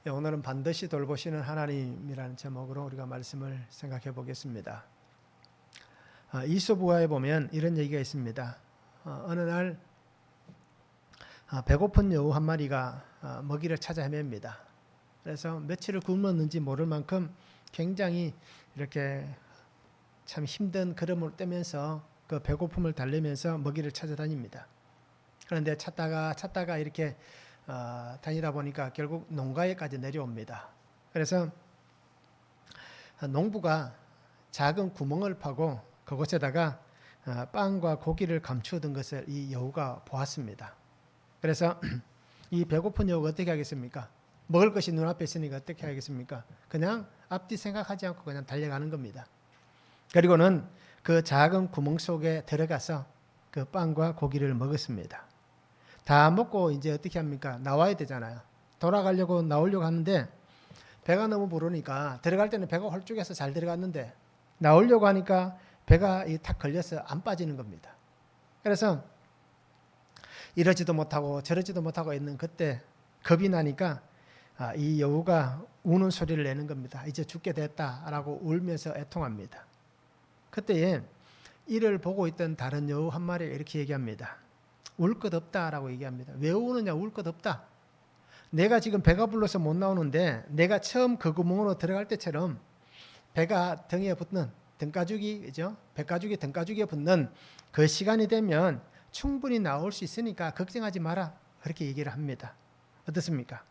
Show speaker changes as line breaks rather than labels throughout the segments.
오늘은 반드시 돌보시는 하나님이라는 제목으로 우리가 말씀을 생각해 보겠습니다. 이솝우화에 보면 이런 얘기가 있습니다. 어느 날 배고픈 여우 한 마리가 먹이를 찾아 헤맵니다. 그래서 며칠을 굶었는지 모를 만큼 굉장히 이렇게 참 힘든 걸음을 떼면서 그 배고픔을 달래면서 먹이를 찾아다닙니다. 그런데 찾다가 이렇게 다니다 보니까 결국 농가에까지 내려옵니다. 그래서 농부가 작은 구멍을 파고 그곳에다가 빵과 고기를 감추어둔 것을 이 여우가 보았습니다. 그래서 이 배고픈 여우가 어떻게 하겠습니까? 먹을 것이 눈앞에 있으니까 어떻게 하겠습니까? 그냥 앞뒤 생각하지 않고 그냥 달려가는 겁니다. 그리고는 그 작은 구멍 속에 들어가서 그 빵과 고기를 먹었습니다. 다 먹고 이제 어떻게 합니까? 나와야 되잖아요. 돌아가려고 나오려고 하는데 배가 너무 부르니까 들어갈 때는 배가 홀쭉해서 잘 들어갔는데 나오려고 하니까 배가 탁 걸려서 안 빠지는 겁니다. 그래서 이러지도 못하고 저러지도 못하고 있는 그때 겁이 나니까 이 여우가 우는 소리를 내는 겁니다. 이제 죽게 됐다라고 울면서 애통합니다. 그때에 이를 보고 있던 다른 여우 한 마리가 이렇게 얘기합니다. 울 것 없다라고 얘기합니다. 왜 우느냐? 울 것 없다. 내가 지금 배가 불러서 못 나오는데 내가 처음 그 구멍으로 들어갈 때처럼 배가 등에 붙는 등가죽이 그죠? 배가죽이 등가죽에 붙는 그 시간이 되면 충분히 나올 수 있으니까 걱정하지 마라. 그렇게 얘기를 합니다. 어떻습니까?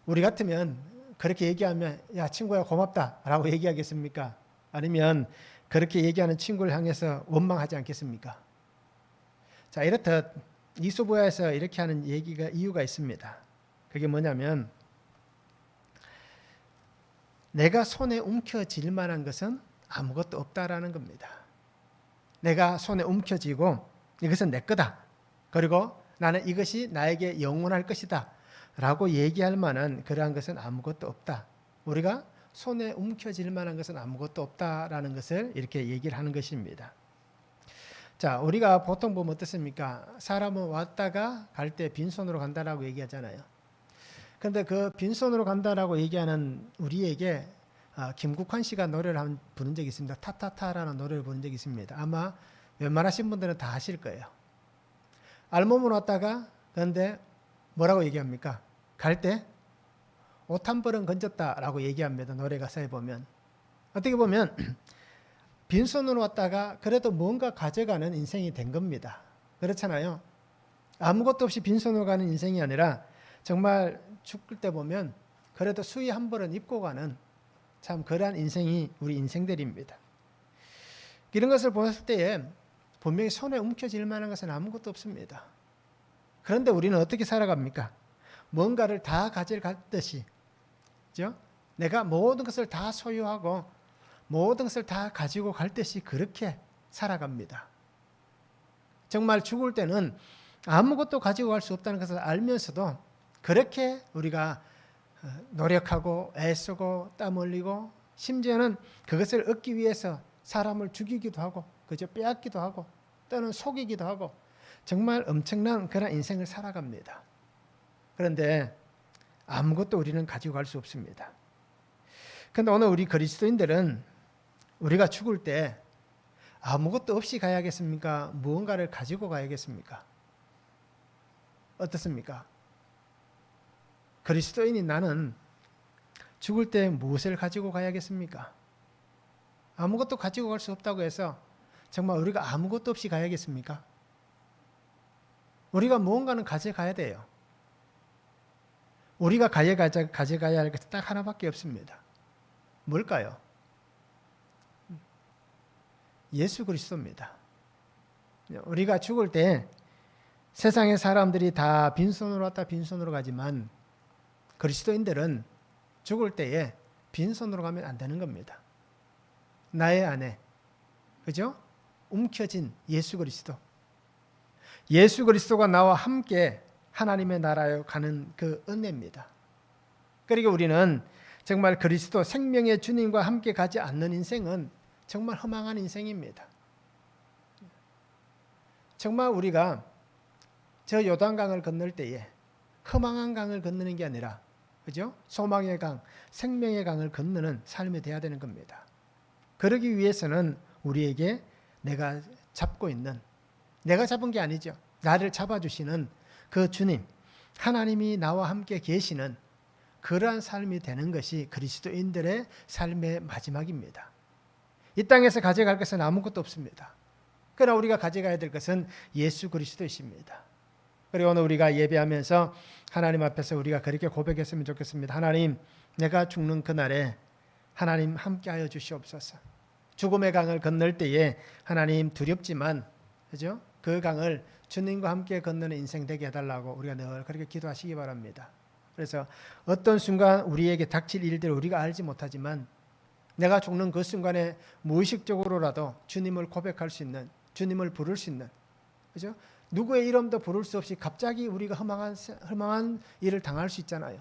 우리 같으면 그렇게 얘기하면 야 친구야 고맙다라고 얘기하겠습니까? 아니면 그렇게 얘기하는 친구를 향해서 원망하지 않겠습니까? 자, 이렇듯 이솝우화에서 이렇게 하는 이유가 있습니다. 그게 뭐냐면 내가 손에 움켜질 만한 것은 아무것도 없다라는 겁니다. 내가 손에 움켜쥐고 이것은 내 거다. 그리고 나는 이것이 나에게 영원할 것이다. 라고 얘기할 만한 그러한 것은 아무것도 없다. 우리가 손에 움켜질 만한 것은 아무것도 없다라는 것을 이렇게 얘기를 하는 것입니다. 자, 우리가 보통 보면 어떻습니까? 사람은 왔다가 갈 때 빈손으로 간다라고 얘기하잖아요. 그런데 그 빈손으로 간다라고 얘기하는 우리에게 김국환 씨가 노래를 한번 부른 적이 있습니다. 타타타라는 노래를 부른 적이 있습니다. 아마 웬만하신 분들은 다 아실 거예요. 알몸으로 왔다가 그런데 뭐라고 얘기합니까? 갈 때 옷 한 벌은 건졌다라고 얘기합니다. 노래 가사에 보면. 어떻게 보면 빈손으로 왔다가 그래도 뭔가 가져가는 인생이 된 겁니다. 그렇잖아요. 아무것도 없이 빈손으로 가는 인생이 아니라 정말 죽을 때 보면 그래도 수의 한 벌은 입고 가는 참 그러한 인생이 우리 인생들입니다. 이런 것을 보았을 때에 분명히 손에 움켜질 만한 것은 아무것도 없습니다. 그런데 우리는 어떻게 살아갑니까? 뭔가를 다 가져갔듯이, 그죠? 내가 모든 것을 다 소유하고 모든 것을 다 가지고 갈 듯이 그렇게 살아갑니다. 정말 죽을 때는 아무것도 가지고 갈 수 없다는 것을 알면서도 그렇게 우리가 노력하고 애쓰고 땀 흘리고 심지어는 그것을 얻기 위해서 사람을 죽이기도 하고 그저 빼앗기도 하고 또는 속이기도 하고 정말 엄청난 그런 인생을 살아갑니다. 그런데 아무것도 우리는 가지고 갈 수 없습니다. 그런데 오늘 우리 그리스도인들은 우리가 죽을 때 아무것도 없이 가야겠습니까? 무언가를 가지고 가야겠습니까? 어떻습니까? 그리스도인인 나는 죽을 때 무엇을 가지고 가야겠습니까? 아무것도 가지고 갈 수 없다고 해서 정말 우리가 아무것도 없이 가야겠습니까? 우리가 무언가는 가져가야 돼요. 우리가 가져가야 할 것은 딱 하나밖에 없습니다. 뭘까요? 예수 그리스도입니다. 우리가 죽을 때 세상의 사람들이 다 빈손으로 왔다 빈손으로 가지만 그리스도인들은 죽을 때에 빈손으로 가면 안 되는 겁니다. 나의 안에 그죠? 움켜진 예수 그리스도. 예수 그리스도가 나와 함께 하나님의 나라에 가는 그 은혜입니다. 그리고 우리는 정말 그리스도 생명의 주님과 함께 가지 않는 인생은 정말 허망한 인생입니다. 정말 우리가 저 요단강을 건널 때에 허망한 강을 건너는 게 아니라 그죠? 소망의 강, 생명의 강을 건너는 삶이 돼야 되는 겁니다. 그러기 위해서는 우리에게 내가 잡고 있는, 내가 잡은 게 아니죠. 나를 잡아주시는 그 주님, 하나님이 나와 함께 계시는 그러한 삶이 되는 것이 그리스도인들의 삶의 마지막입니다. 이 땅에서 가져갈 것은 아무것도 없습니다. 그러나 우리가 가져가야 될 것은 예수 그리스도이십니다. 그리고 오늘 우리가 예배하면서 하나님 앞에서 우리가 그렇게 고백했으면 좋겠습니다. 하나님, 내가 죽는 그날에 하나님 함께하여 주시옵소서. 죽음의 강을 건널 때에 하나님 두렵지만, 그죠? 그 강을 주님과 함께 건너는 인생 되게 해달라고 우리가 늘 그렇게 기도하시기 바랍니다. 그래서 어떤 순간 우리에게 닥칠 일들을 우리가 알지 못하지만 내가 죽는 그 순간에 무의식적으로라도 주님을 고백할 수 있는, 주님을 부를 수 있는, 그죠? 누구의 이름도 부를 수 없이 갑자기 우리가 허망한 일을 당할 수 있잖아요.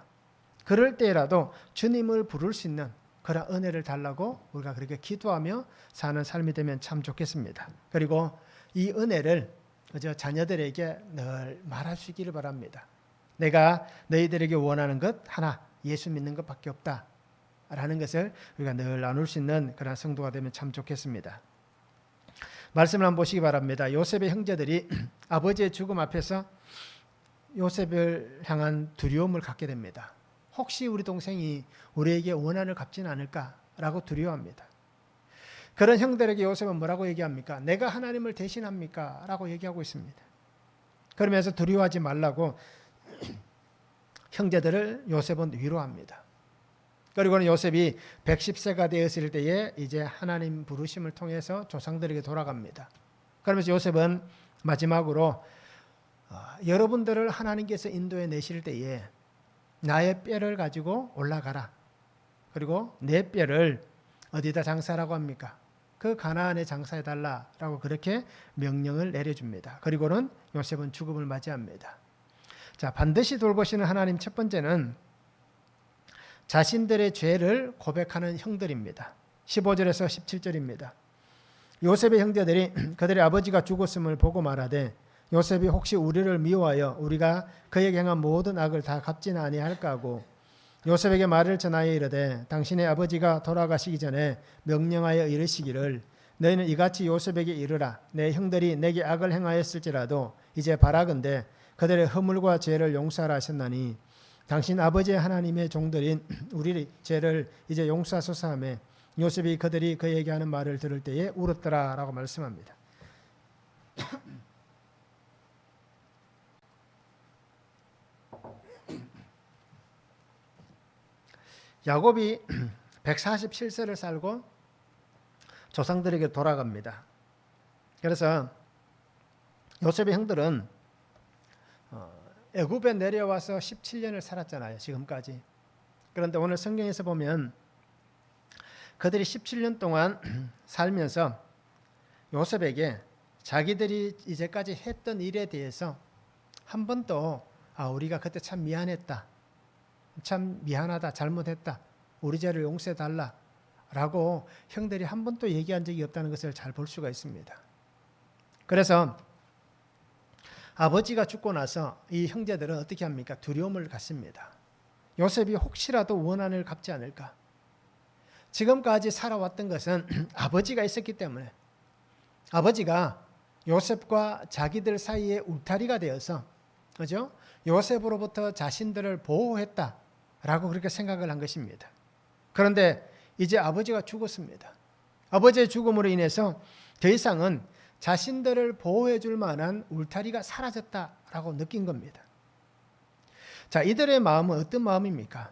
그럴 때라도 주님을 부를 수 있는 그런 은혜를 달라고 우리가 그렇게 기도하며 사는 삶이 되면 참 좋겠습니다. 그리고 이 은혜를 그저 자녀들에게 늘 말할 수 있기를 바랍니다. 내가 너희들에게 원하는 것 하나, 예수 믿는 것밖에 없다 라는 것을 우리가 늘 나눌 수 있는 그런 성도가 되면 참 좋겠습니다. 말씀을 한번 보시기 바랍니다. 요셉의 형제들이 아버지의 죽음 앞에서 요셉을 향한 두려움을 갖게 됩니다. 혹시 우리 동생이 우리에게 원한을 갚지는 않을까라고 두려워합니다. 그런 형들에게 요셉은 뭐라고 얘기합니까? 내가 하나님을 대신합니까? 라고 얘기하고 있습니다. 그러면서 두려워하지 말라고 형제들을 요셉은 위로합니다. 그리고는 요셉이 110세가 되었을 때에 이제 하나님 부르심을 통해서 조상들에게 돌아갑니다. 그러면서 요셉은 마지막으로 여러분들을 하나님께서 인도해 내실 때에 나의 뼈를 가지고 올라가라. 그리고 내 뼈를 어디다 장사라고 합니까? 그 가나안에 장사해달라라고 그렇게 명령을 내려줍니다. 그리고는 요셉은 죽음을 맞이합니다. 자, 반드시 돌보시는 하나님 첫 번째는 자신들의 죄를 고백하는 형들입니다. 15절에서 17절입니다. 요셉의 형제들이 그들의 아버지가 죽었음을 보고 말하되 요셉이 혹시 우리를 미워하여 우리가 그에게 행한 모든 악을 다 갚지는 아니할까 하고 요셉에게 말을 전하여 이르되 당신의 아버지가 돌아가시기 전에 명령하여 이르시기를 너희는 이같이 요셉에게 이르라 내 형들이 내게 악을 행하였을지라도 이제 바라건대 그들의 허물과 죄를 용서하라 하셨나니 당신 아버지의 하나님의 종들인 우리 죄를 이제 용서하소서 하며 요셉이 그들이 그에게 하는 말을 들을 때에 울었더라 라고 말씀합니다. 야곱이 147세를 살고 조상들에게 돌아갑니다. 그래서 요셉의 형들은 애굽에 내려와서 17년을 살았잖아요. 지금까지. 그런데 오늘 성경에서 보면 그들이 17년 동안 살면서 요셉에게 자기들이 이제까지 했던 일에 대해서 한 번도 우리가 그때 참 미안했다. 참 미안하다. 잘못했다. 우리 죄를 용서해달라. 라고 형들이 한 번도 얘기한 적이 없다는 것을 잘 볼 수가 있습니다. 그래서 아버지가 죽고 나서 이 형제들은 어떻게 합니까? 두려움을 갖습니다. 요셉이 혹시라도 원한을 갚지 않을까? 지금까지 살아왔던 것은 아버지가 있었기 때문에 아버지가 요셉과 자기들 사이에 울타리가 되어서 그죠? 요셉으로부터 자신들을 보호했다라고 그렇게 생각을 한 것입니다. 그런데 이제 아버지가 죽었습니다. 아버지의 죽음으로 인해서 더 이상은 자신들을 보호해 줄 만한 울타리가 사라졌다라고 느낀 겁니다. 자, 이들의 마음은 어떤 마음입니까?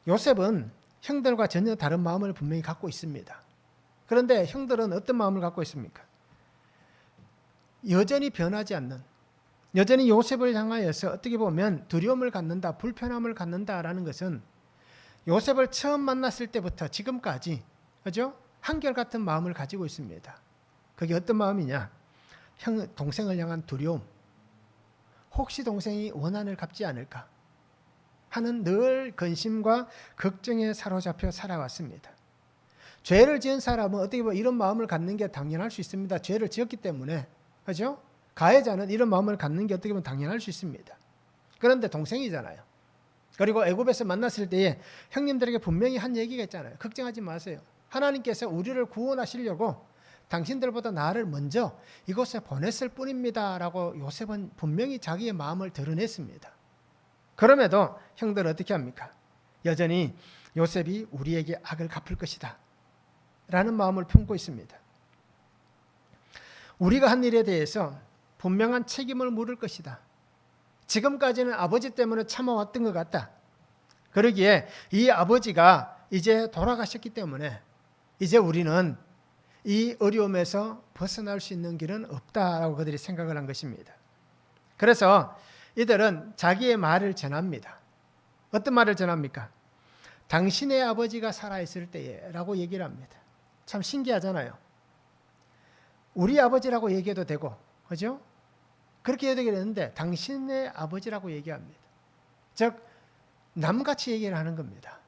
요셉은 형들과 전혀 다른 마음을 분명히 갖고 있습니다. 그런데 형들은 어떤 마음을 갖고 있습니까? 여전히 변하지 않는, 여전히 요셉을 향하여서 어떻게 보면 두려움을 갖는다, 불편함을 갖는다라는 것은 요셉을 처음 만났을 때부터 지금까지, 그죠? 한결같은 마음을 가지고 있습니다. 그게 어떤 마음이냐? 동생을 향한 두려움. 혹시 동생이 원한을 갚지 않을까 하는 늘 근심과 걱정에 사로잡혀 살아왔습니다. 죄를 지은 사람은 어떻게 보면 이런 마음을 갖는 게 당연할 수 있습니다. 죄를 지었기 때문에. 그죠? 가해자는 이런 마음을 갖는 게 어떻게 보면 당연할 수 있습니다. 그런데 동생이잖아요. 그리고 애굽에서 만났을 때에 형님들에게 분명히 한 얘기가 있잖아요. 걱정하지 마세요. 하나님께서 우리를 구원하시려고 당신들보다 나를 먼저 이곳에 보냈을 뿐입니다 라고 요셉은 분명히 자기의 마음을 드러냈습니다. 그럼에도 형들은 어떻게 합니까? 여전히 요셉이 우리에게 악을 갚을 것이다 라는 마음을 품고 있습니다. 우리가 한 일에 대해서 분명한 책임을 물을 것이다. 지금까지는 아버지 때문에 참아왔던 것 같다. 그러기에 이 아버지가 이제 돌아가셨기 때문에 이제 우리는 이 어려움에서 벗어날 수 있는 길은 없다라고 그들이 생각을 한 것입니다. 그래서 이들은 자기의 말을 전합니다. 어떤 말을 전합니까? 당신의 아버지가 살아있을 때에 라고 얘기를 합니다. 참 신기하잖아요. 우리 아버지라고 얘기해도 되고, 그죠? 그렇게 해도 되는데 당신의 아버지라고 얘기합니다. 즉 남같이 얘기를 하는 겁니다.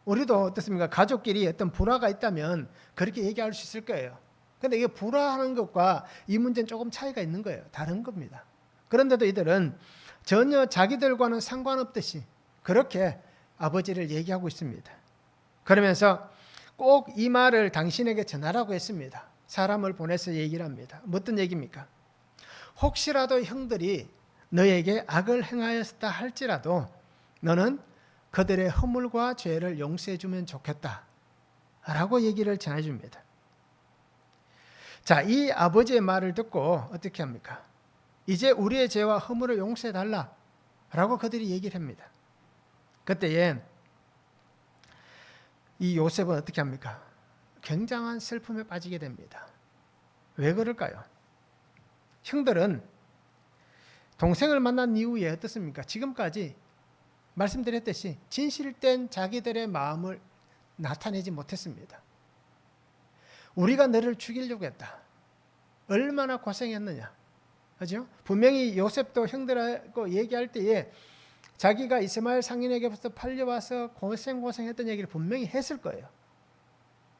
우리도 어떻습니까? 가족끼리 어떤 불화가 있다면 그렇게 얘기할 수 있을 거예요. 그런데 이게 불화하는 것과 이 문제는 조금 차이가 있는 거예요. 다른 겁니다. 그런데도 이들은 전혀 자기들과는 상관없듯이 그렇게 아버지를 얘기하고 있습니다. 그러면서 꼭 이 말을 당신에게 전하라고 했습니다. 사람을 보내서 얘기를 합니다. 어떤 얘기입니까? 혹시라도 형들이 너에게 악을 행하였다 할지라도 너는 그들의 허물과 죄를 용서해 주면 좋겠다 라고 얘기를 전해줍니다. 자, 이 아버지의 말을 듣고 어떻게 합니까? 이제 우리의 죄와 허물을 용서해 달라 라고 그들이 얘기를 합니다. 그때에 이 요셉은 어떻게 합니까? 굉장한 슬픔에 빠지게 됩니다. 왜 그럴까요? 형들은 동생을 만난 이후에 어떻습니까? 지금까지 말씀드렸듯이 진실된 자기들의 마음을 나타내지 못했습니다. 우리가 너를 죽이려고 했다. 얼마나 고생했느냐. 그죠? 분명히 요셉도 형들하고 얘기할 때에 자기가 이스마엘 상인에게부터 팔려와서 고생했던 얘기를 분명히 했을 거예요.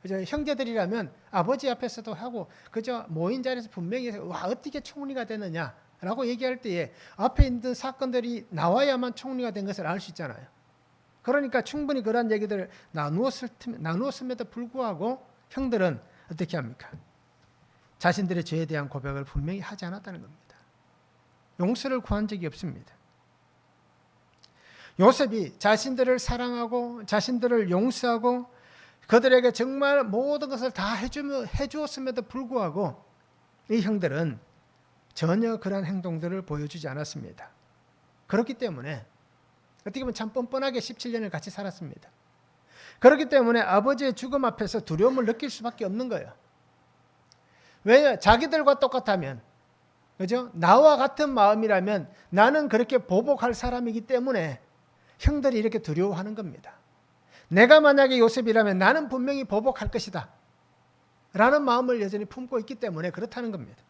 그죠? 형제들이라면 아버지 앞에서도 하고 그저 모인 자리에서 분명히 와 어떻게 총리가 되느냐 라고 얘기할 때에 앞에 있는 사건들이 나와야만 총리가 된 것을 알 수 있잖아요. 그러니까 충분히 그런 얘기들을 나누었음에도 불구하고 형들은 어떻게 합니까? 자신들의 죄에 대한 고백을 분명히 하지 않았다는 겁니다. 용서를 구한 적이 없습니다. 요셉이 자신들을 사랑하고 자신들을 용서하고 그들에게 정말 모든 것을 다 해주었음에도 불구하고 이 형들은 전혀 그런 행동들을 보여주지 않았습니다. 그렇기 때문에 어떻게 보면 참 뻔뻔하게 17년을 같이 살았습니다. 그렇기 때문에 아버지의 죽음 앞에서 두려움을 느낄 수밖에 없는 거예요. 왜냐? 자기들과 똑같다면, 그죠? 나와 같은 마음이라면 나는 그렇게 보복할 사람이기 때문에 형들이 이렇게 두려워하는 겁니다. 내가 만약에 요셉이라면 나는 분명히 보복할 것이다 라는 마음을 여전히 품고 있기 때문에 그렇다는 겁니다.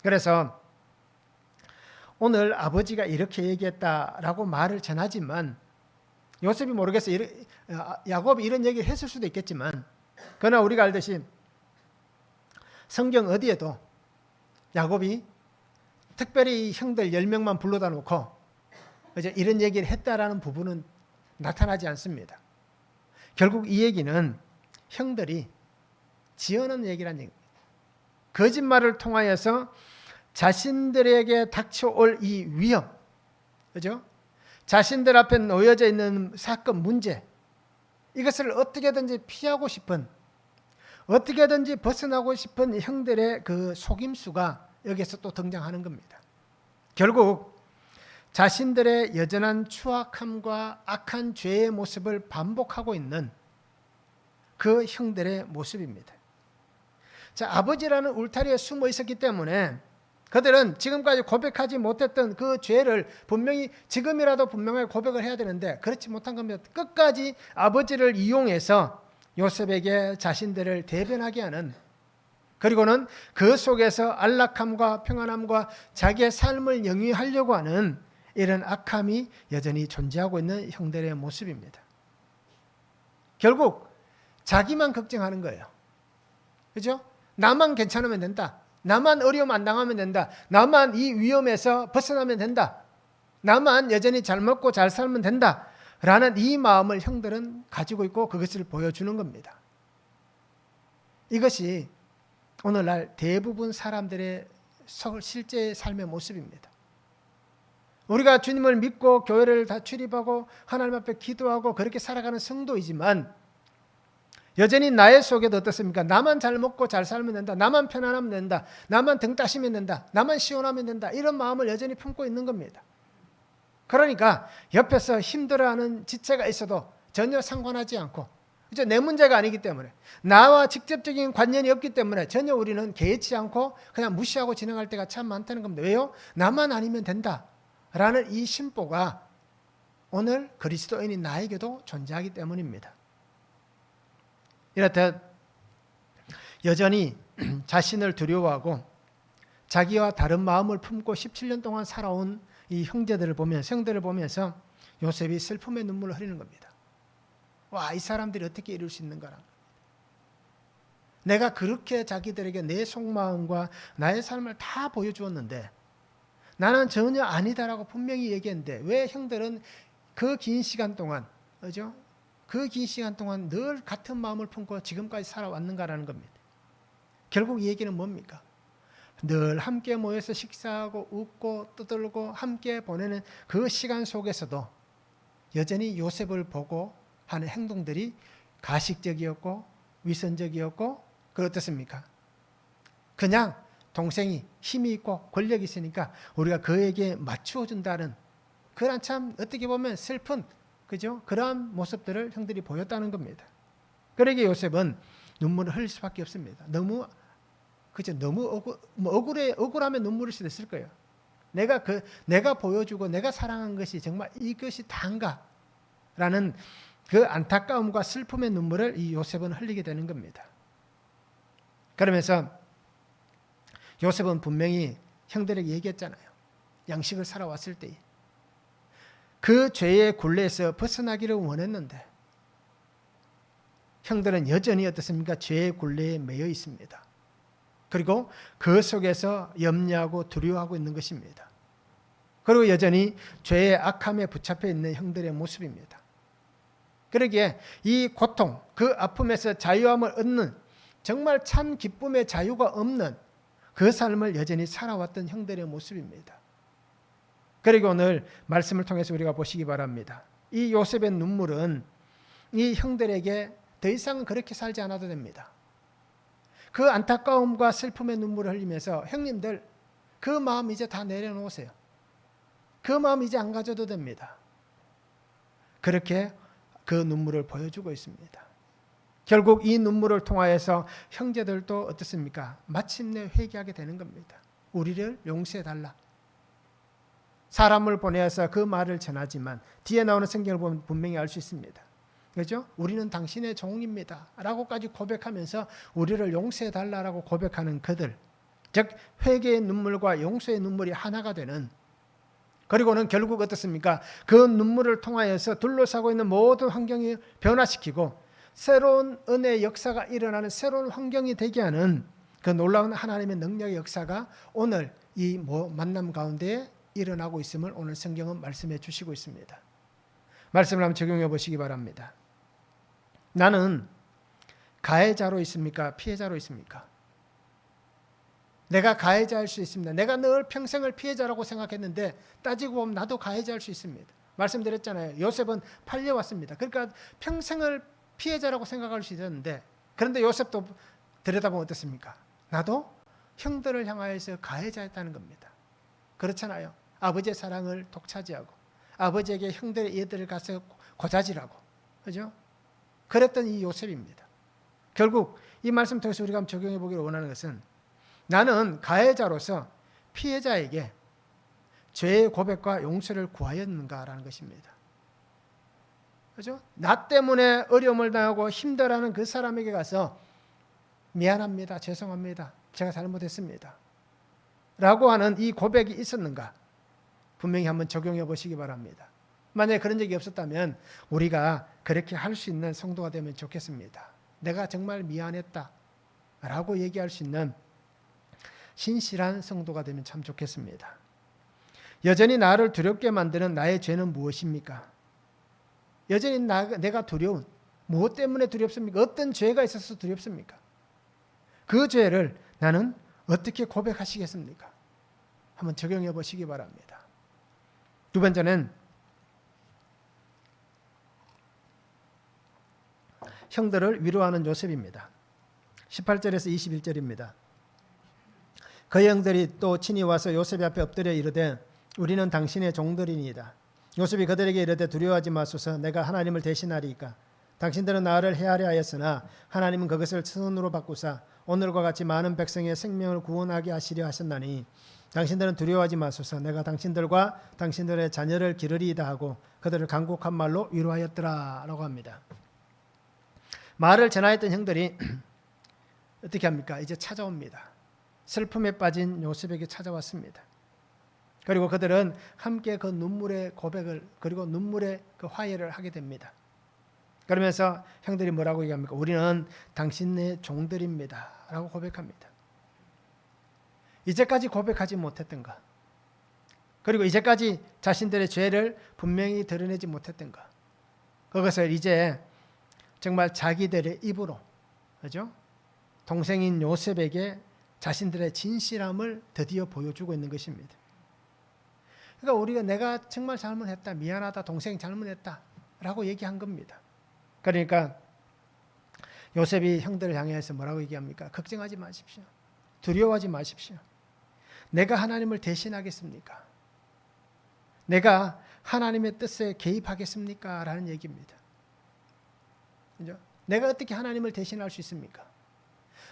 그래서 오늘 아버지가 이렇게 얘기했다라고 말을 전하지만 요셉이 모르겠어요. 야곱이 이런 얘기를 했을 수도 있겠지만 그러나 우리가 알듯이 성경 어디에도 야곱이 특별히 형들 10명만 불러다 놓고 이제 이런 얘기를 했다라는 부분은 나타나지 않습니다. 결국 이 얘기는 형들이 지어놓은 얘기란 얘기입니다. 거짓말을 통하여서 자신들에게 닥쳐올 이 위험, 그죠? 자신들 앞에 놓여져 있는 사건, 문제, 이것을 어떻게든지 피하고 싶은, 어떻게든지 벗어나고 싶은 형들의 그 속임수가 여기서 또 등장하는 겁니다. 결국 자신들의 여전한 추악함과 악한 죄의 모습을 반복하고 있는 그 형들의 모습입니다. 자, 아버지라는 울타리에 숨어 있었기 때문에 그들은 지금까지 고백하지 못했던 그 죄를 분명히 지금이라도 분명하게 고백을 해야 되는데 그렇지 못한 겁니다. 끝까지 아버지를 이용해서 요셉에게 자신들을 대변하게 하는, 그리고는 그 속에서 안락함과 평안함과 자기의 삶을 영위하려고 하는 이런 악함이 여전히 존재하고 있는 형들의 모습입니다. 결국 자기만 걱정하는 거예요. 그죠? 나만 괜찮으면 된다. 나만 어려움 안 당하면 된다. 나만 이 위험에서 벗어나면 된다. 나만 여전히 잘 먹고 잘 살면 된다라는 이 마음을 형들은 가지고 있고 그것을 보여주는 겁니다. 이것이 오늘날 대부분 사람들의 실제 삶의 모습입니다. 우리가 주님을 믿고 교회를 다 출입하고 하나님 앞에 기도하고 그렇게 살아가는 성도이지만 여전히 나의 속에도 어떻습니까? 나만 잘 먹고 잘 살면 된다. 나만 편안하면 된다. 나만 등 따시면 된다. 나만 시원하면 된다. 이런 마음을 여전히 품고 있는 겁니다. 그러니까 옆에서 힘들어하는 지체가 있어도 전혀 상관하지 않고, 그죠? 내 문제가 아니기 때문에, 나와 직접적인 관련이 없기 때문에 전혀 우리는 개의치 않고 그냥 무시하고 진행할 때가 참 많다는 겁니다. 왜요? 나만 아니면 된다라는 이 심보가 오늘 그리스도인인 나에게도 존재하기 때문입니다. 이렇듯 여전히 자신을 두려워하고 자기와 다른 마음을 품고 17년 동안 살아온 이 형제들을 보면서, 형들을 보면서 요셉이 슬픔의 눈물을 흘리는 겁니다. 와, 이 사람들이 어떻게 이룰 수 있는가? 내가 그렇게 자기들에게 내 속마음과 나의 삶을 다 보여주었는데 나는 전혀 아니다라고 분명히 얘기했는데 왜 형들은 그 긴 시간 동안, 그죠? 그 긴 시간 동안 늘 같은 마음을 품고 지금까지 살아왔는가라는 겁니다. 결국 이 얘기는 뭡니까? 늘 함께 모여서 식사하고 웃고 떠들고 함께 보내는 그 시간 속에서도 여전히 요셉을 보고 하는 행동들이 가식적이었고 위선적이었고 어떻습니까? 그냥 동생이 힘이 있고 권력이 있으니까 우리가 그에게 맞추어 준다는 그런 참 어떻게 보면 슬픈, 그죠? 그러한 모습들을 형들이 보였다는 겁니다. 그러기에 요셉은 눈물을 흘릴 수밖에 없습니다. 너무 억울하면 눈물을 흘렸을 거예요. 내가 보여주고 내가 사랑한 것이 정말 이것이 다인가라는 그 안타까움과 슬픔의 눈물을 이 요셉은 흘리게 되는 겁니다. 그러면서 요셉은 분명히 형들에게 얘기했잖아요. 양식을 살아왔을 때 그 죄의 굴레에서 벗어나기를 원했는데 형들은 여전히 어떻습니까? 죄의 굴레에 매여 있습니다. 그리고 그 속에서 염려하고 두려워하고 있는 것입니다. 그리고 여전히 죄의 악함에 붙잡혀 있는 형들의 모습입니다. 그러기에 이 고통, 그 아픔에서 자유함을 얻는 정말 참 기쁨의 자유가 없는 그 삶을 여전히 살아왔던 형들의 모습입니다. 그리고 오늘 말씀을 통해서 우리가 보시기 바랍니다. 이 요셉의 눈물은 이 형들에게 더 이상은 그렇게 살지 않아도 됩니다. 그 안타까움과 슬픔의 눈물을 흘리면서 형님들 그 마음 이제 다 내려놓으세요. 그 마음 이제 안 가져도 됩니다. 그렇게 그 눈물을 보여주고 있습니다. 결국 이 눈물을 통하여서 형제들도 어떻습니까? 마침내 회개하게 되는 겁니다. 우리를 용서해달라. 사람을 보내어서 그 말을 전하지만 뒤에 나오는 성경을 보면 분명히 알 수 있습니다. 그렇죠? 우리는 당신의 종입니다 라고까지 고백하면서 우리를 용서해달라고 고백하는 그들, 즉 회개의 눈물과 용서의 눈물이 하나가 되는, 그리고는 결국 어떻습니까? 그 눈물을 통하여서 둘러싸고 있는 모든 환경을 변화시키고 새로운 은혜의 역사가 일어나는 새로운 환경이 되게 하는 그 놀라운 하나님의 능력의 역사가 오늘 이 만남 가운데 일어나고 있음을 오늘 성경은 말씀해 주시고 있습니다. 말씀을 한번 적용해 보시기 바랍니다. 나는 가해자로 있습니까? 피해자로 있습니까? 내가 가해자일 수 있습니다. 내가 늘 평생을 피해자라고 생각했는데 따지고 보면 나도 가해자일 수 있습니다. 말씀드렸잖아요. 요셉은 팔려왔습니다. 그러니까 평생을 피해자라고 생각할 수 있었는데, 그런데 요셉도 들여다보면 어떻습니까? 나도 형들을 향하여서 가해자였다는 겁니다. 그렇잖아요. 아버지의 사랑을 독차지하고 아버지에게 형들의 얘들을 가서 고자질하고, 그죠? 그랬던 이 요셉입니다. 결국 이 말씀 통해서 우리가 적용해 보기를 원하는 것은 나는 가해자로서 피해자에게 죄의 고백과 용서를 구하였는가라는 것입니다. 그죠? 나 때문에 어려움을 당하고 힘들어하는 그 사람에게 가서 미안합니다. 죄송합니다. 제가 잘못했습니다. 라고 하는 이 고백이 있었는가? 분명히 한번 적용해 보시기 바랍니다. 만약에 그런 적이 없었다면 우리가 그렇게 할 수 있는 성도가 되면 좋겠습니다. 내가 정말 미안했다 라고 얘기할 수 있는 신실한 성도가 되면 참 좋겠습니다. 여전히 나를 두렵게 만드는 나의 죄는 무엇입니까? 여전히 내가 두려운, 무엇 때문에 두렵습니까? 어떤 죄가 있어서 두렵습니까? 그 죄를 나는 어떻게 고백하시겠습니까? 한번 적용해 보시기 바랍니다. 두 번째는 형들을 위로하는 요셉입니다. 18절에서 21절입니다. 그 형들이 또 친히 와서 요셉 앞에 엎드려 이르되 우리는 당신의 종들이니이다. 요셉이 그들에게 이르되 두려워하지 마소서. 내가 하나님을 대신하리이까. 당신들은 나를 해하려 하였으나 하나님은 그것을 선으로 바꾸사 오늘과 같이 많은 백성의 생명을 구원하게 하시려 하셨나니 당신들은 두려워하지 마소서. 내가 당신들과 당신들의 자녀를 기르리이다 하고 그들을 간곡한 말로 위로하였더라 라고 합니다. 말을 전하였던 형들이 어떻게 합니까? 이제 찾아옵니다. 슬픔에 빠진 요셉에게 찾아왔습니다. 그리고 그들은 함께 그 눈물의 고백을 그리고 눈물의 그 화해를 하게 됩니다. 그러면서 형들이 뭐라고 얘기합니까? 우리는 당신의 종들입니다 라고 고백합니다. 이제까지 고백하지 못했던 것, 그리고 이제까지 자신들의 죄를 분명히 드러내지 못했던 것, 그것을 이제 정말 자기들의 입으로, 그죠? 동생인 요셉에게 자신들의 진실함을 드디어 보여주고 있는 것입니다. 그러니까 우리가 내가 정말 잘못했다, 미안하다, 동생 잘못했다 라고 얘기한 겁니다. 그러니까 요셉이 형들을 향해서 뭐라고 얘기합니까? 걱정하지 마십시오. 두려워하지 마십시오. 내가 하나님을 대신하겠습니까? 내가 하나님의 뜻에 개입하겠습니까? 라는 얘기입니다. 그죠? 내가 어떻게 하나님을 대신할 수 있습니까?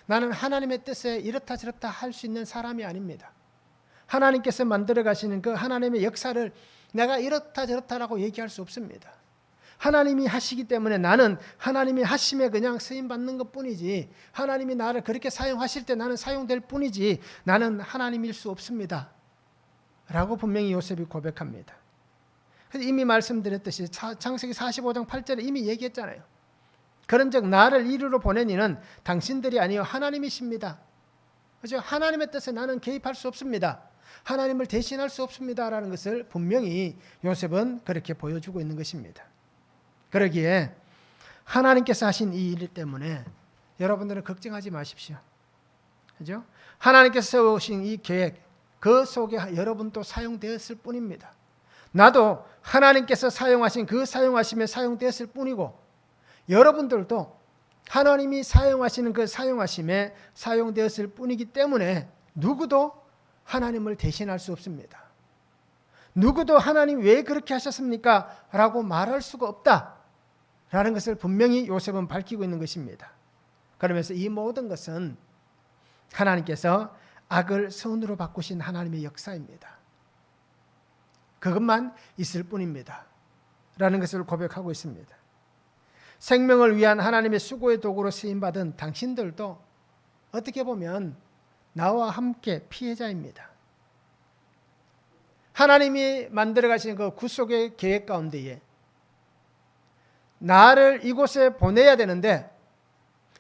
나는 하나님의 뜻에 이렇다 저렇다 할 수 있는 사람이 아닙니다. 하나님께서 만들어 가시는 그 하나님의 역사를 내가 이렇다 저렇다라고 얘기할 수 없습니다. 하나님이 하시기 때문에 나는 하나님이 하심에 그냥 쓰임 받는 것뿐이지, 하나님이 나를 그렇게 사용하실 때 나는 사용될 뿐이지 나는 하나님일 수 없습니다 라고 분명히 요셉이 고백합니다. 이미 말씀드렸듯이 창세기 45장 8절에 이미 얘기했잖아요. 그런즉 나를 이리로 보낸 이는 당신들이 아니요 하나님이십니다. 그렇죠? 하나님의 뜻에 나는 개입할 수 없습니다. 하나님을 대신할 수 없습니다라는 것을 분명히 요셉은 그렇게 보여주고 있는 것입니다. 그러기에 하나님께서 하신 이 일 때문에 여러분들은 걱정하지 마십시오. 그죠? 하나님께서 세우신 이 계획, 그 속에 여러분도 사용되었을 뿐입니다. 나도 하나님께서 사용하신 그 사용하심에 사용되었을 뿐이고, 여러분들도 하나님이 사용하시는 그 사용하심에 사용되었을 뿐이기 때문에 누구도 하나님을 대신할 수 없습니다. 누구도 하나님 왜 그렇게 하셨습니까? 라고 말할 수가 없다 라는 것을 분명히 요셉은 밝히고 있는 것입니다. 그러면서 이 모든 것은 하나님께서 악을 선으로 바꾸신 하나님의 역사입니다. 그것만 있을 뿐입니다 라는 것을 고백하고 있습니다. 생명을 위한 하나님의 수고의 도구로 쓰임받은 당신들도 어떻게 보면 나와 함께 피해자입니다. 하나님이 만들어 가신 그 구속의 계획 가운데에 나를 이곳에 보내야 되는데,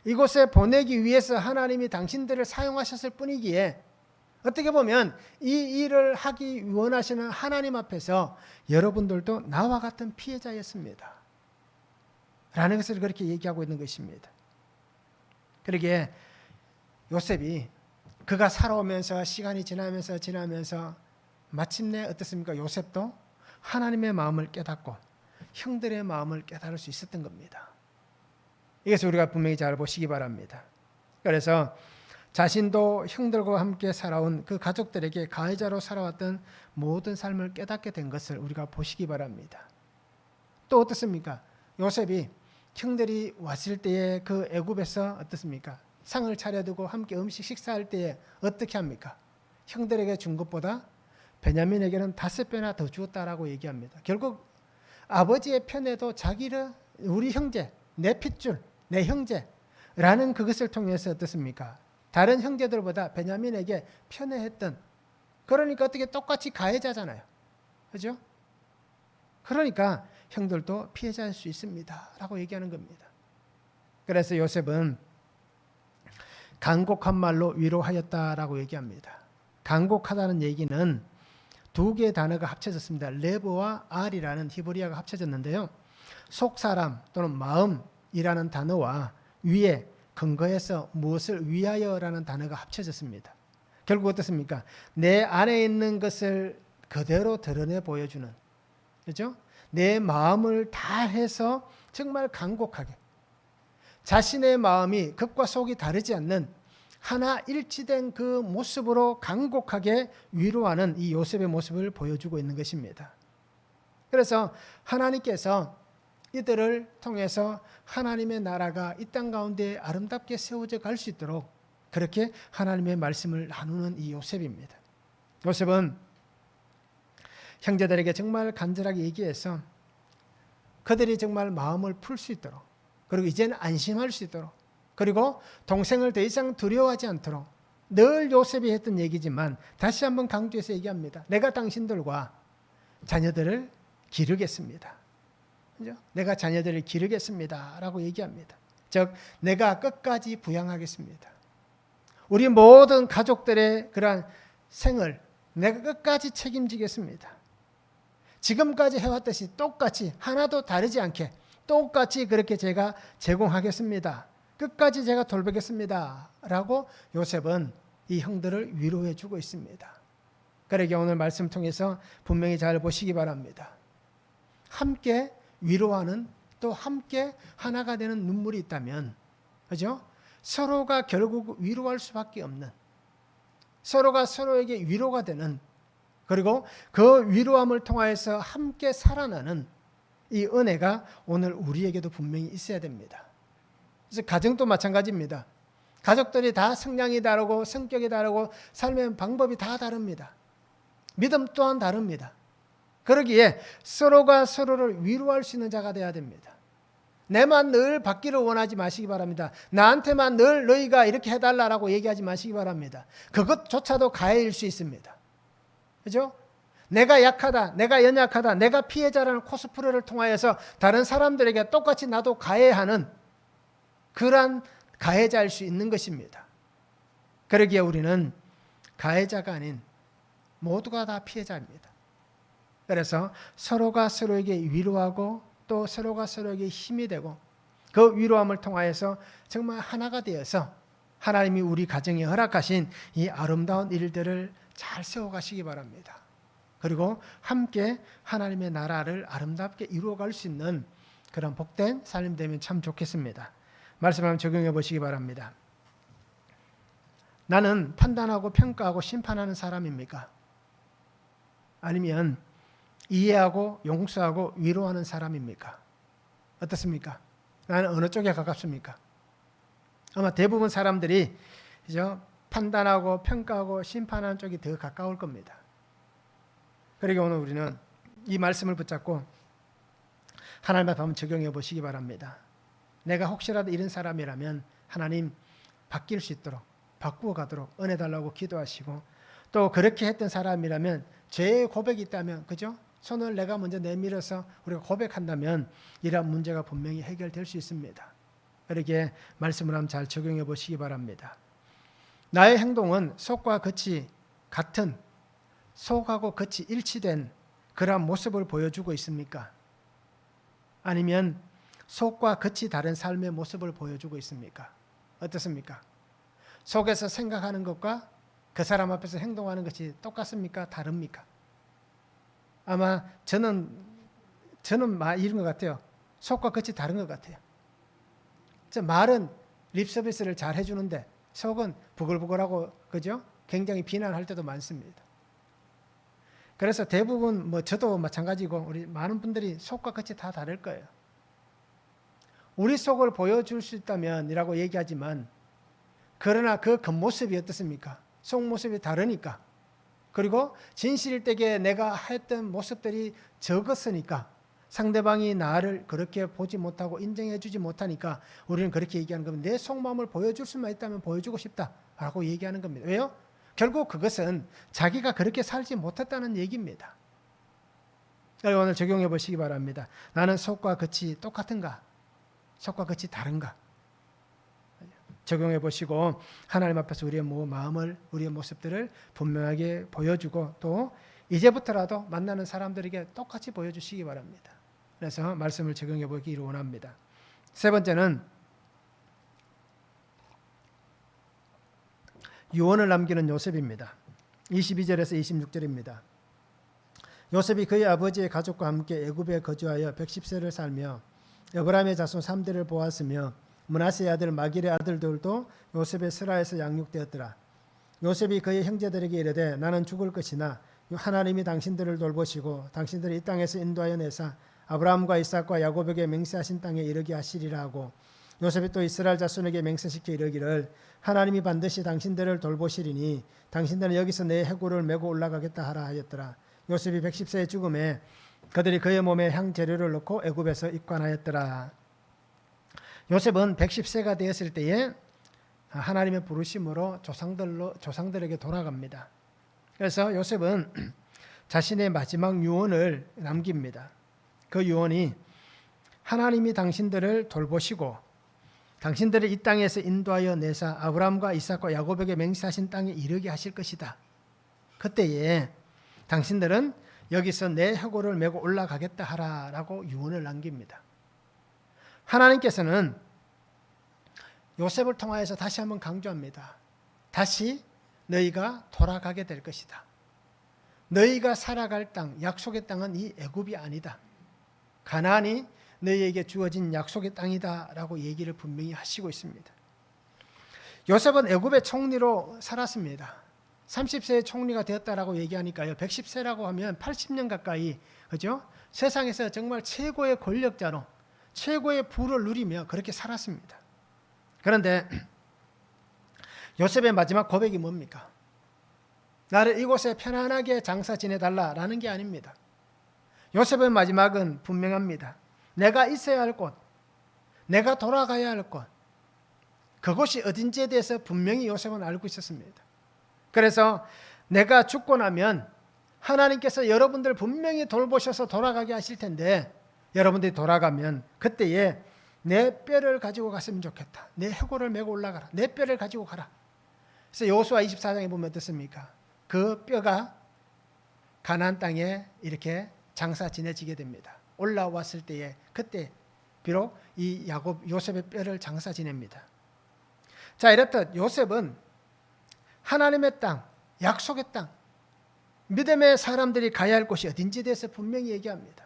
이곳에 보내기 위해서 하나님이 당신들을 사용하셨을 뿐이기에 어떻게 보면 이 일을 하기 원하시는 하나님 앞에서 여러분들도 나와 같은 피해자였습니다 라는 것을 그렇게 얘기하고 있는 것입니다. 그러기에 요셉이 그가 살아오면서 시간이 지나면서 마침내 어떻습니까? 요셉도 하나님의 마음을 깨닫고 형들의 마음을 깨달을 수 있었던 겁니다. 이것을 우리가 분명히 잘 보시기 바랍니다. 그래서 자신도 형들과 함께 살아온 그 가족들에게 가해자로 살아왔던 모든 삶을 깨닫게 된 것을 우리가 보시기 바랍니다. 또 어떻습니까? 요셉이 형들이 왔을 때에 그 애굽에서 어떻습니까? 상을 차려두고 함께 음식 식사할 때에 어떻게 합니까? 형들에게 준 것보다 베냐민에게는 5배나 더 주었다라고 얘기합니다. 결국 아버지의 편에도 자기를 우리 형제, 내 핏줄, 내 형제라는 그것을 통해서 어떻습니까? 다른 형제들보다 베냐민에게 편애했던, 그러니까 어떻게 똑같이 가해자잖아요. 그죠? 그러니까 형들도 피해자일 수 있습니다 라고 얘기하는 겁니다. 그래서 요셉은 간곡한 말로 위로하였다라고 얘기합니다. 간곡하다는 얘기는 두 개의 단어가 합쳐졌습니다. 레브와 알이라는 히브리어가 합쳐졌는데요. 속사람 또는 마음이라는 단어와 위에 근거해서 무엇을 위하여라는 단어가 합쳐졌습니다. 결국 어떻습니까? 내 안에 있는 것을 그대로 드러내 보여주는, 그렇죠? 내 마음을 다해서 정말 간곡하게 자신의 마음이 겉과 속이 다르지 않는 하나 일치된 그 모습으로 간곡하게 위로하는 이 요셉의 모습을 보여주고 있는 것입니다. 그래서 하나님께서 이들을 통해서 하나님의 나라가 이 땅 가운데 아름답게 세워져 갈 수 있도록 그렇게 하나님의 말씀을 나누는 이 요셉입니다. 요셉은 형제들에게 정말 간절하게 얘기해서 그들이 정말 마음을 풀 수 있도록, 그리고 이제는 안심할 수 있도록, 그리고 동생을 더 이상 두려워하지 않도록, 늘 요셉이 했던 얘기지만 다시 한번 강조해서 얘기합니다. 내가 당신들과 자녀들을 기르겠습니다. 그죠? 내가 자녀들을 기르겠습니다 라고 얘기합니다. 즉 내가 끝까지 부양하겠습니다. 우리 모든 가족들의 그러한 생을 내가 끝까지 책임지겠습니다. 지금까지 해왔듯이 똑같이 하나도 다르지 않게 똑같이 그렇게 제가 제공하겠습니다. 끝까지 제가 돌보겠습니다 라고 요셉은 이 형들을 위로해 주고 있습니다. 그러기에 오늘 말씀 통해서 분명히 잘 보시기 바랍니다. 함께 위로하는, 또 함께 하나가 되는 눈물이 있다면, 그죠? 서로가 결국 위로할 수밖에 없는, 서로가 서로에게 위로가 되는, 그리고 그 위로함을 통하여서 함께 살아나는 이 은혜가 오늘 우리에게도 분명히 있어야 됩니다. 그래서 가정도 마찬가지입니다. 가족들이 다 성향이 다르고 성격이 다르고 삶의 방법이 다 다릅니다. 믿음 또한 다릅니다. 그러기에 서로가 서로를 위로할 수 있는 자가 되어야 됩니다. 내만 늘 받기를 원하지 마시기 바랍니다. 나한테만 늘 너희가 이렇게 해달라고 얘기하지 마시기 바랍니다. 그것조차도 가해일 수 있습니다. 그죠? 내가 약하다, 내가 연약하다, 내가 피해자라는 코스프레를 통하여서 다른 사람들에게 똑같이 나도 가해하는 그러한 가해자일 수 있는 것입니다. 그러기에 우리는 가해자가 아닌 모두가 다 피해자입니다. 그래서 서로가 서로에게 위로하고 또 서로가 서로에게 힘이 되고 그 위로함을 통하여서 정말 하나가 되어서 하나님이 우리 가정에 허락하신 이 아름다운 일들을 잘 세워가시기 바랍니다. 그리고 함께 하나님의 나라를 아름답게 이루어갈 수 있는 그런 복된 삶이 되면 참 좋겠습니다. 말씀 한번 적용해 보시기 바랍니다. 나는 판단하고 평가하고 심판하는 사람입니까? 아니면 이해하고 용서하고 위로하는 사람입니까? 어떻습니까? 나는 어느 쪽에 가깝습니까? 아마 대부분 사람들이 그죠? 판단하고 평가하고 심판하는 쪽이 더 가까울 겁니다. 그러게 오늘 우리는 이 말씀을 붙잡고 하나님 앞에 한번 적용해 보시기 바랍니다. 내가 혹시라도 이런 사람이라면 하나님 바뀔 수 있도록 바꾸어 가도록 은혜 달라고 기도하시고, 또 그렇게 했던 사람이라면 죄의 고백이 있다면, 그죠? 손을 내가 먼저 내밀어서 우리가 고백한다면 이러한 문제가 분명히 해결될 수 있습니다. 그렇게 말씀을 한번 잘 적용해 보시기 바랍니다. 나의 행동은 속과 겉이 같은, 속하고 겉이 일치된 그러한 모습을 보여주고 있습니까? 아니면 속과 겉이 다른 삶의 모습을 보여주고 있습니까? 어떻습니까? 속에서 생각하는 것과 그 사람 앞에서 행동하는 것이 똑같습니까? 다릅니까? 아마 저는 이런 것 같아요. 속과 겉이 다른 것 같아요. 말은 립 서비스를 잘 해주는데 속은 부글부글하고, 그죠? 굉장히 비난할 때도 많습니다. 그래서 대부분 저도 마찬가지고 우리 많은 분들이 속과 겉이 다 다를 거예요. 우리 속을 보여줄 수 있다면 이라고 얘기하지만, 그러나 그 겉모습이 어떻습니까? 속모습이 다르니까, 그리고 진실일 때에 내가 했던 모습들이 적었으니까 상대방이 나를 그렇게 보지 못하고 인정해 주지 못하니까 우리는 그렇게 얘기하는 겁니다. 내 속마음을 보여줄 수만 있다면 보여주고 싶다라고 얘기하는 겁니다. 왜요? 결국 그것은 자기가 그렇게 살지 못했다는 얘기입니다. 오늘 적용해 보시기 바랍니다. 나는 속과 겉이 똑같은가? 속과 겉이 다른가? 적용해 보시고 하나님 앞에서 우리의 마음을, 우리의 모습들을 분명하게 보여주고 또 이제부터라도 만나는 사람들에게 똑같이 보여주시기 바랍니다. 그래서 말씀을 적용해 보기를 원합니다. 세 번째는 유언을 남기는 요셉입니다. 22절에서 26절입니다. 요셉이 그의 아버지의 가족과 함께 애굽에 거주하여 110세를 살며 아브라함의 자손 3대를 보았으며 므낫세의 아들 마길의 아들들도 요셉의 스라에서 양육되었더라. 요셉이 그의 형제들에게 이르되 나는 죽을 것이나 하나님이 당신들을 돌보시고 당신들을 이 땅에서 인도하여 내사 아브라함과 이삭과 야곱에게 맹세하신 땅에 이르게 하시리라 하고 요셉이 또 이스라엘 자손에게 맹세시켜 이르기를 하나님이 반드시 당신들을 돌보시리니 당신들은 여기서 내 해골을 메고 올라가겠다 하라 하였더라. 요셉이 110세의 죽음에 그들이 그의 몸에 향재료를 넣고 애굽에서 입관하였더라. 요셉은 110세가 되었을 때에 하나님의 부르심으로 조상들에게 돌아갑니다. 그래서 요셉은 자신의 마지막 유언을 남깁니다. 그 유언이 하나님이 당신들을 돌보시고 당신들을 이 땅에서 인도하여 내사 아브라함과 이삭과 야곱에게 맹세하신 땅에 이르게 하실 것이다. 그때에 당신들은 여기서 내 해골을 메고 올라가겠다 하라라고 유언을 남깁니다. 하나님께서는 요셉을 통하여서 다시 한번 강조합니다. 다시 너희가 돌아가게 될 것이다. 너희가 살아갈 땅, 약속의 땅은 이 애굽이 아니다. 가나안이 너희에게 주어진 약속의 땅이다 라고 얘기를 분명히 하시고 있습니다. 요셉은 애굽의 총리로 살았습니다. 30세의 총리가 되었다라고 얘기하니까요. 110세라고 하면 80년 가까이, 그죠? 세상에서 정말 최고의 권력자로 최고의 부를 누리며 그렇게 살았습니다. 그런데 요셉의 마지막 고백이 뭡니까? 나를 이곳에 편안하게 장사 지내달라라는 게 아닙니다. 요셉의 마지막은 분명합니다. 내가 있어야 할 곳, 내가 돌아가야 할 곳, 그곳이 어딘지에 대해서 분명히 요셉은 알고 있었습니다. 그래서 내가 죽고 나면 하나님께서 여러분들 분명히 돌보셔서 돌아가게 하실 텐데 여러분들이 돌아가면 그때에 내 뼈를 가지고 갔으면 좋겠다. 내 해골을 메고 올라가라. 내 뼈를 가지고 가라. 그래서 여호수아 24장에 보면 어떻습니까? 그 뼈가 가나안 땅에 이렇게 장사 지내지게 됩니다. 올라왔을 때에 그때 비록 이 요셉의 뼈를 장사 지냅니다. 자, 이렇듯 요셉은 하나님의 땅, 약속의 땅, 믿음의 사람들이 가야 할 곳이 어딘지에 대해서 분명히 얘기합니다.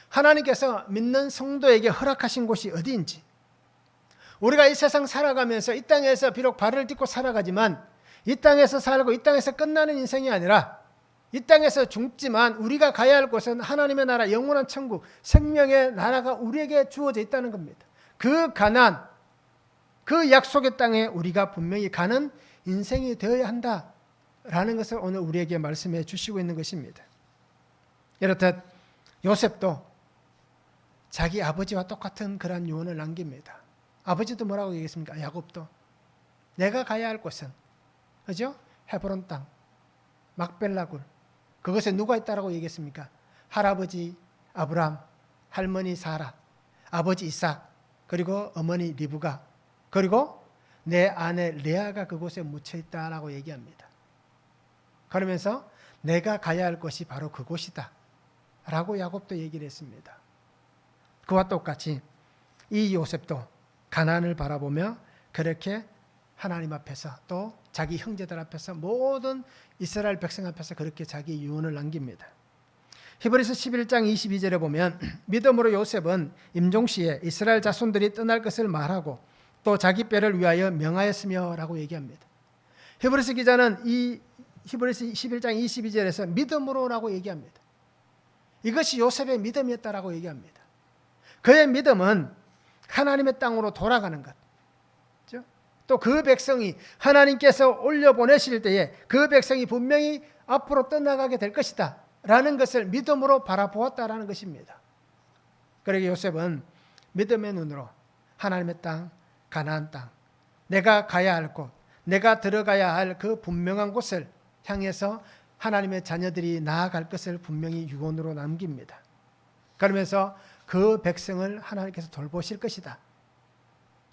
하나님께서 믿는 성도에게 허락하신 곳이 어디인지, 우리가 이 세상 살아가면서 이 땅에서 비록 발을 딛고 살아가지만 이 땅에서 살고 이 땅에서 끝나는 인생이 아니라 이 땅에서 죽지만 우리가 가야 할 곳은 하나님의 나라, 영원한 천국, 생명의 나라가 우리에게 주어져 있다는 겁니다. 그 가나안, 그 약속의 땅에 우리가 분명히 가는 인생이 되어야 한다라는 것을 오늘 우리에게 말씀해 주시고 있는 것입니다. 이렇듯 요셉도 자기 아버지와 똑같은 그런 유언을 남깁니다. 아버지도 뭐라고 얘기했습니까? 야곱도 내가 가야 할 곳은, 그죠? 헤브론 땅, 막벨라굴, 그것에 누가 있다라고 얘기했습니까? 할아버지 아브라함, 할머니 사라, 아버지 이삭, 그리고 어머니 리브가, 그리고 내 아내 레아가 그곳에 묻혀 있다라고 얘기합니다. 그러면서 내가 가야 할 곳이 바로 그곳이다 라고 야곱도 얘기를 했습니다. 그와 똑같이 이 요셉도 가나안을 바라보며 그렇게 하나님 앞에서 또 자기 형제들 앞에서 모든 이스라엘 백성 앞에서 그렇게 자기 유언을 남깁니다. 히브리서 11장 22절에 보면 믿음으로 요셉은 임종시에 이스라엘 자손들이 떠날 것을 말하고 또 자기 뼈를 위하여 명하였으며 라고 얘기합니다. 히브리서 기자는 이 히브리서 11장 22절에서 믿음으로라고 얘기합니다. 이것이 요셉의 믿음이었다라고 얘기합니다. 그의 믿음은 하나님의 땅으로 돌아가는 것, 또 그 백성이 하나님께서 올려보내실 때에 그 백성이 분명히 앞으로 떠나가게 될 것이다 라는 것을 믿음으로 바라보았다라는 것입니다. 그러기에 요셉은 믿음의 눈으로 하나님의 땅, 가나안 땅, 내가 가야 할 곳, 내가 들어가야 할 그 분명한 곳을 향해서 하나님의 자녀들이 나아갈 것을 분명히 유언으로 남깁니다. 그러면서 그 백성을 하나님께서 돌보실 것이다.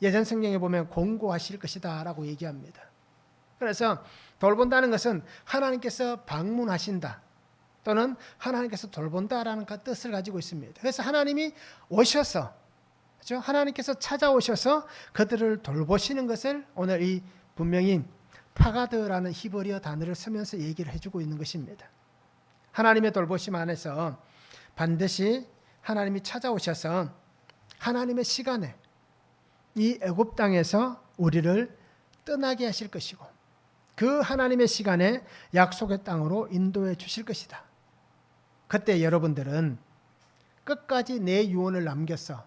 예전 성경에 보면 공고하실 것이다 라고 얘기합니다. 그래서 돌본다는 것은 하나님께서 방문하신다, 또는 하나님께서 돌본다라는 뜻을 가지고 있습니다. 그래서 하나님이 오셔서, 그렇죠? 하나님께서 찾아오셔서 그들을 돌보시는 것을 오늘 이 분명히 파가드라는 히브리어 단어를 쓰면서 얘기를 해주고 있는 것입니다. 하나님의 돌보심 안에서 반드시 하나님이 찾아오셔서 하나님의 시간에 이 애굽 땅에서 우리를 떠나게 하실 것이고, 그 하나님의 시간에 약속의 땅으로 인도해 주실 것이다. 그때 여러분들은 끝까지 내 유언을 남겼어,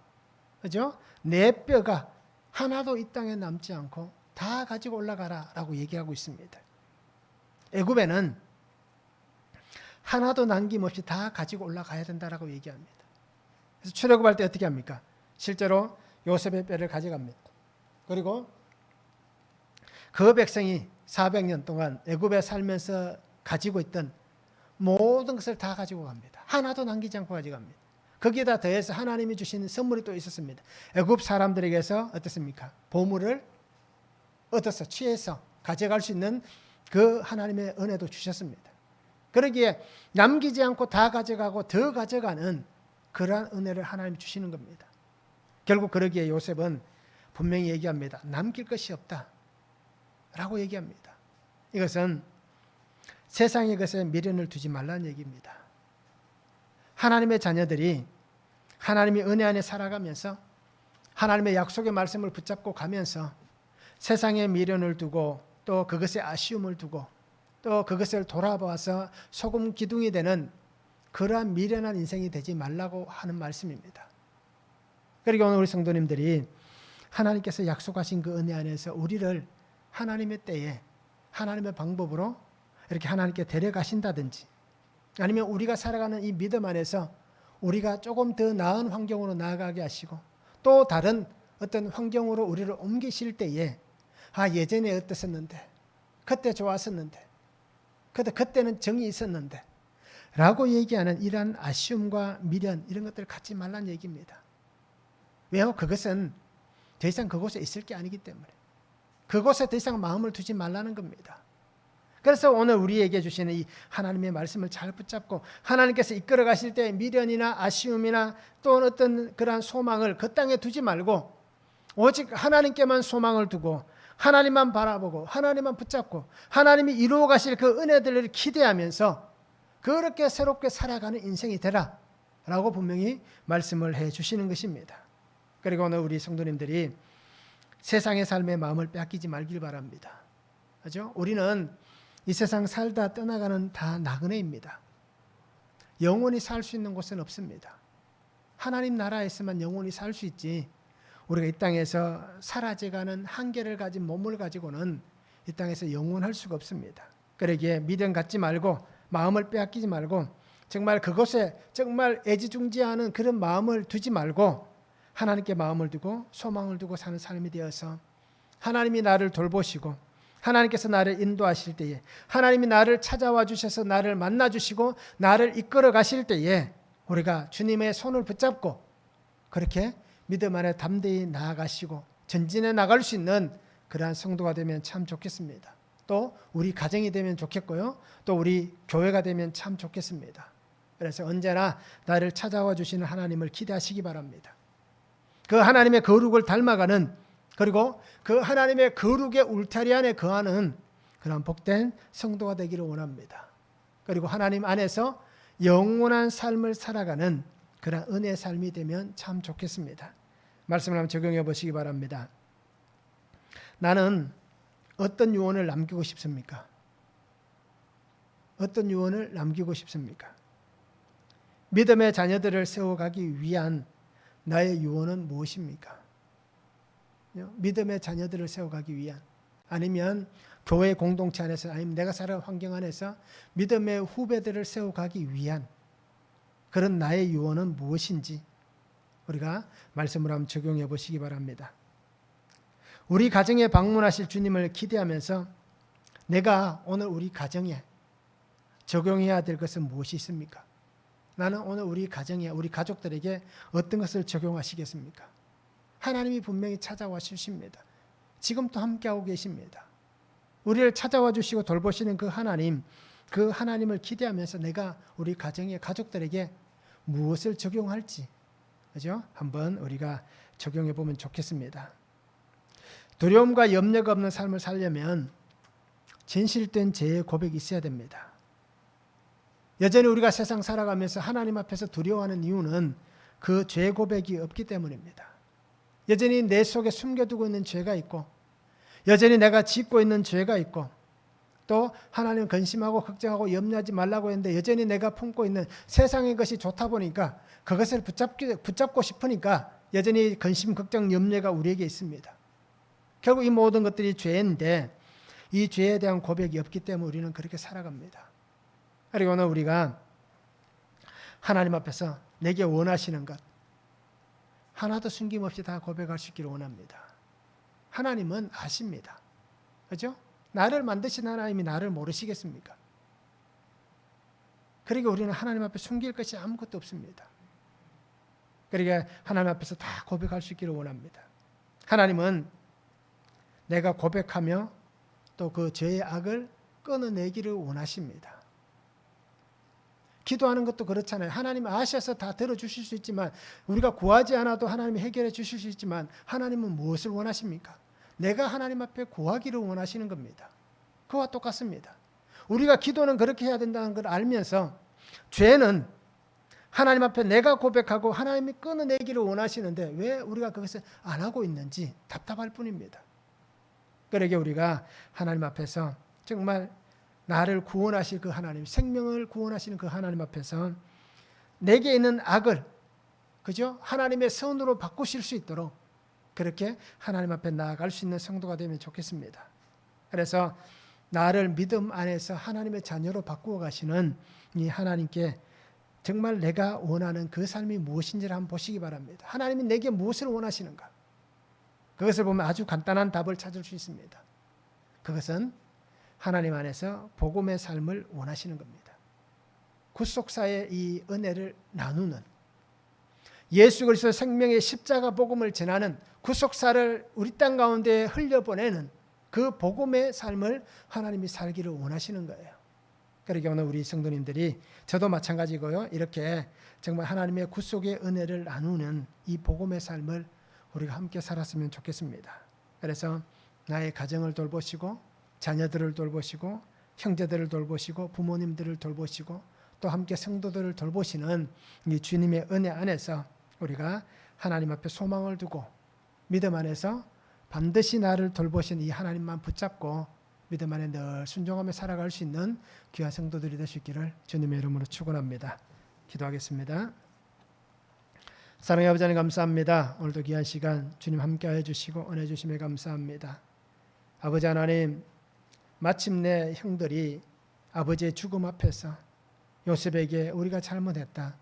그죠? 내 뼈가 하나도 이 땅에 남지 않고 다 가지고 올라가라 라고 얘기하고 있습니다. 애굽에는 하나도 남김없이 다 가지고 올라가야 된다라고 얘기합니다. 그래서 출애굽할 때 어떻게 합니까? 실제로 요셉의 뼈를 가져갑니다. 그리고 그 백성이 400년 동안 애굽에 살면서 가지고 있던 모든 것을 다 가지고 갑니다. 하나도 남기지 않고 가져갑니다. 거기에다 더해서 하나님이 주신 선물이 또 있었습니다. 애굽 사람들에게서 어떻습니까? 보물을 얻어서 취해서 가져갈 수 있는 그 하나님의 은혜도 주셨습니다. 그러기에 남기지 않고 다 가져가고 더 가져가는 그러한 은혜를 하나님이 주시는 겁니다. 결국 그러기에 요셉은 분명히 얘기합니다. 남길 것이 없다 라고 얘기합니다. 이것은 세상의 것에 미련을 두지 말라는 얘기입니다. 하나님의 자녀들이 하나님의 은혜 안에 살아가면서 하나님의 약속의 말씀을 붙잡고 가면서 세상에 미련을 두고 또 그것에 아쉬움을 두고 또 그것을 돌아봐서 소금 기둥이 되는 그러한 미련한 인생이 되지 말라고 하는 말씀입니다. 그리고 오늘 우리 성도님들이 하나님께서 약속하신 그 은혜 안에서 우리를 하나님의 때에 하나님의 방법으로 이렇게 하나님께 데려가신다든지, 아니면 우리가 살아가는 이 믿음 안에서 우리가 조금 더 나은 환경으로 나아가게 하시고 또 다른 어떤 환경으로 우리를 옮기실 때에 예전에 어땠었는데, 그때 좋았었는데, 그때는 정이 있었는데 라고 얘기하는 이러한 아쉬움과 미련, 이런 것들을 갖지 말라는 얘기입니다. 왜요? 그것은 더 이상 그곳에 있을 게 아니기 때문에 그곳에 더 이상 마음을 두지 말라는 겁니다. 그래서 오늘 우리에게 주시는 이 하나님의 말씀을 잘 붙잡고 하나님께서 이끌어 가실 때 미련이나 아쉬움이나 또 어떤 그러한 소망을 그 땅에 두지 말고 오직 하나님께만 소망을 두고 하나님만 바라보고 하나님만 붙잡고 하나님이 이루어 가실 그 은혜들을 기대하면서 그렇게 새롭게 살아가는 인생이 되라 라고 분명히 말씀을 해 주시는 것입니다. 그리고 오늘 우리 성도님들이 세상의 삶의 마음을 빼앗기지 말길 바랍니다. 그렇죠? 우리는 이 세상 살다 떠나가는 다 나그네입니다. 영원히 살 수 있는 곳은 없습니다. 하나님 나라에서만 영원히 살 수 있지, 우리가 이 땅에서 사라져가는 한계를 가진 몸을 가지고는 이 땅에서 영원할 수가 없습니다. 그러기에 미련 갖지 말고 마음을 빼앗기지 말고 정말 그곳에 정말 애지중지하는 그런 마음을 두지 말고 하나님께 마음을 두고 소망을 두고 사는 삶이 되어서 하나님이 나를 돌보시고 하나님께서 나를 인도하실 때에, 하나님이 나를 찾아와 주셔서 나를 만나 주시고 나를 이끌어 가실 때에 우리가 주님의 손을 붙잡고 그렇게 믿음 안에 담대히 나아가시고 전진해 나갈 수 있는 그러한 성도가 되면 참 좋겠습니다. 또 우리 가정이 되면 좋겠고요, 또 우리 교회가 되면 참 좋겠습니다. 그래서 언제나 나를 찾아와 주시는 하나님을 기대하시기 바랍니다. 그 하나님의 거룩을 닮아가는, 그리고 그 하나님의 거룩의 울타리 안에 거하는 그런 복된 성도가 되기를 원합니다. 그리고 하나님 안에서 영원한 삶을 살아가는 그런 은혜의 삶이 되면 참 좋겠습니다. 말씀을 한번 적용해 보시기 바랍니다. 나는 어떤 유언을 남기고 싶습니까? 어떤 유언을 남기고 싶습니까? 믿음의 자녀들을 세워가기 위한 나의 유언은 무엇입니까? 믿음의 자녀들을 세워가기 위한, 아니면 교회 공동체 안에서, 아니면 내가 살아가는 환경 안에서 믿음의 후배들을 세워가기 위한 그런 나의 유언은 무엇인지 우리가 말씀으로 한번 적용해 보시기 바랍니다. 우리 가정에 방문하실 주님을 기대하면서 내가 오늘 우리 가정에 적용해야 될 것은 무엇이 있습니까? 나는 오늘 우리 가정에, 우리 가족들에게 어떤 것을 적용하시겠습니까? 하나님이 분명히 찾아와 주십니다. 지금도 함께하고 계십니다. 우리를 찾아와 주시고 돌보시는 그 하나님, 그 하나님을 기대하면서 내가 우리 가정의 가족들에게 무엇을 적용할지, 그죠? 한번 우리가 적용해 보면 좋겠습니다. 두려움과 염려가 없는 삶을 살려면 진실된 죄의 고백이 있어야 됩니다. 여전히 우리가 세상 살아가면서 하나님 앞에서 두려워하는 이유는 그 죄 고백이 없기 때문입니다. 여전히 내 속에 숨겨두고 있는 죄가 있고, 여전히 내가 짓고 있는 죄가 있고, 또 하나님 근심하고 걱정하고 염려하지 말라고 했는데 여전히 내가 품고 있는 세상의 것이 좋다 보니까 그것을 붙잡고 싶으니까 여전히 근심, 걱정, 염려가 우리에게 있습니다. 결국 이 모든 것들이 죄인데 이 죄에 대한 고백이 없기 때문에 우리는 그렇게 살아갑니다. 그리고 오늘 우리가 하나님 앞에서 내게 원하시는 것 하나도 숨김없이 다 고백할 수 있기를 원합니다. 하나님은 아십니다. 그렇죠? 나를 만드신 하나님이 나를 모르시겠습니까? 그러니까 우리는 하나님 앞에 숨길 것이 아무것도 없습니다. 그러니까 하나님 앞에서 다 고백할 수 있기를 원합니다. 하나님은 내가 고백하며 또 그 죄의 악을 끊어내기를 원하십니다. 기도하는 것도 그렇잖아요. 하나님 아셔서 다 들어주실 수 있지만, 우리가 구하지 않아도 하나님이 해결해 주실 수 있지만, 하나님은 무엇을 원하십니까? 내가 하나님 앞에 구하기를 원하시는 겁니다. 그와 똑같습니다. 우리가 기도는 그렇게 해야 된다는 걸 알면서 죄는 하나님 앞에 내가 고백하고 하나님이 끊어내기를 원하시는데 왜 우리가 그것을 안 하고 있는지 답답할 뿐입니다. 그러게 우리가 하나님 앞에서 정말 나를 구원하실 그 하나님, 생명을 구원하시는 그 하나님 앞에서 내게 있는 악을, 그죠? 하나님의 선으로 바꾸실 수 있도록 그렇게 하나님 앞에 나아갈 수 있는 성도가 되면 좋겠습니다. 그래서 나를 믿음 안에서 하나님의 자녀로 바꾸어 가시는 이 하나님께 정말 내가 원하는 그 삶이 무엇인지를 한번 보시기 바랍니다. 하나님이 내게 무엇을 원하시는가? 그것을 보면 아주 간단한 답을 찾을 수 있습니다. 그것은 하나님 안에서 복음의 삶을 원하시는 겁니다. 구속사의 이 은혜를 나누는, 예수 그리스도 생명의 십자가 복음을 전하는, 구속사를 우리 땅 가운데 흘려보내는 그 복음의 삶을 하나님이 살기를 원하시는 거예요. 그러니까 오늘 우리 성도님들이, 저도 마찬가지고요, 이렇게 정말 하나님의 구속의 은혜를 나누는 이 복음의 삶을 우리가 함께 살았으면 좋겠습니다. 그래서 나의 가정을 돌보시고, 자녀들을 돌보시고, 형제들을 돌보시고, 부모님들을 돌보시고, 또 함께 성도들을 돌보시는 이 주님의 은혜 안에서 우리가 하나님 앞에 소망을 두고 믿음 안에서 반드시 나를 돌보신 이 하나님만 붙잡고 믿음 안에 늘 순종하며 살아갈 수 있는 귀한 성도들이 될 수 있기를 주님의 이름으로 축원합니다. 기도하겠습니다. 사랑의 아버지 하나님 감사합니다. 오늘도 귀한 시간 주님 함께하여 주시고 은혜 주심에 감사합니다. 아버지 하나님, 마침내 형들이 아버지의 죽음 앞에서 요셉에게 우리가 잘못했다,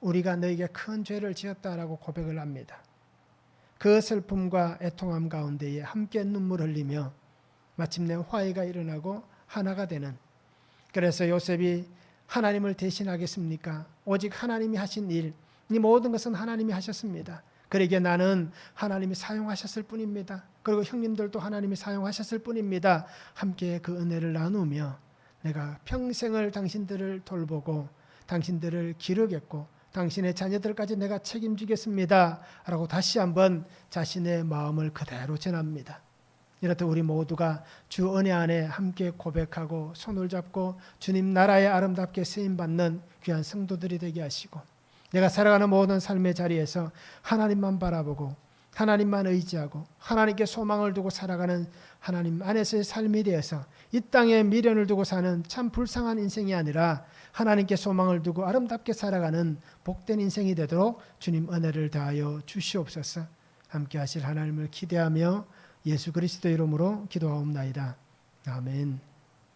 우리가 너에게 큰 죄를 지었다라고 고백을 합니다. 그 슬픔과 애통함 가운데에 함께 눈물 흘리며 마침내 화해가 일어나고 하나가 되는, 그래서 요셉이 하나님을 대신하겠습니까? 오직 하나님이 하신 일, 이 모든 것은 하나님이 하셨습니다. 그러기에 나는 하나님이 사용하셨을 뿐입니다. 그리고 형님들도 하나님이 사용하셨을 뿐입니다. 함께 그 은혜를 나누며 내가 평생을 당신들을 돌보고 당신들을 기르겠고 당신의 자녀들까지 내가 책임지겠습니다 라고 다시 한번 자신의 마음을 그대로 전합니다. 이렇듯 우리 모두가 주 은혜 안에 함께 고백하고 손을 잡고 주님 나라에 아름답게 쓰임받는 귀한 성도들이 되게 하시고, 내가 살아가는 모든 삶의 자리에서 하나님만 바라보고 하나님만 의지하고 하나님께 소망을 두고 살아가는 하나님 안에서의 삶이 되어서 이 땅에 미련을 두고 사는 참 불쌍한 인생이 아니라 하나님께 소망을 두고 아름답게 살아가는 복된 인생이 되도록 주님 은혜를 다하여 주시옵소서. 함께 하실 하나님을 기대하며 예수 그리스도 이름으로 기도하옵나이다. 아멘.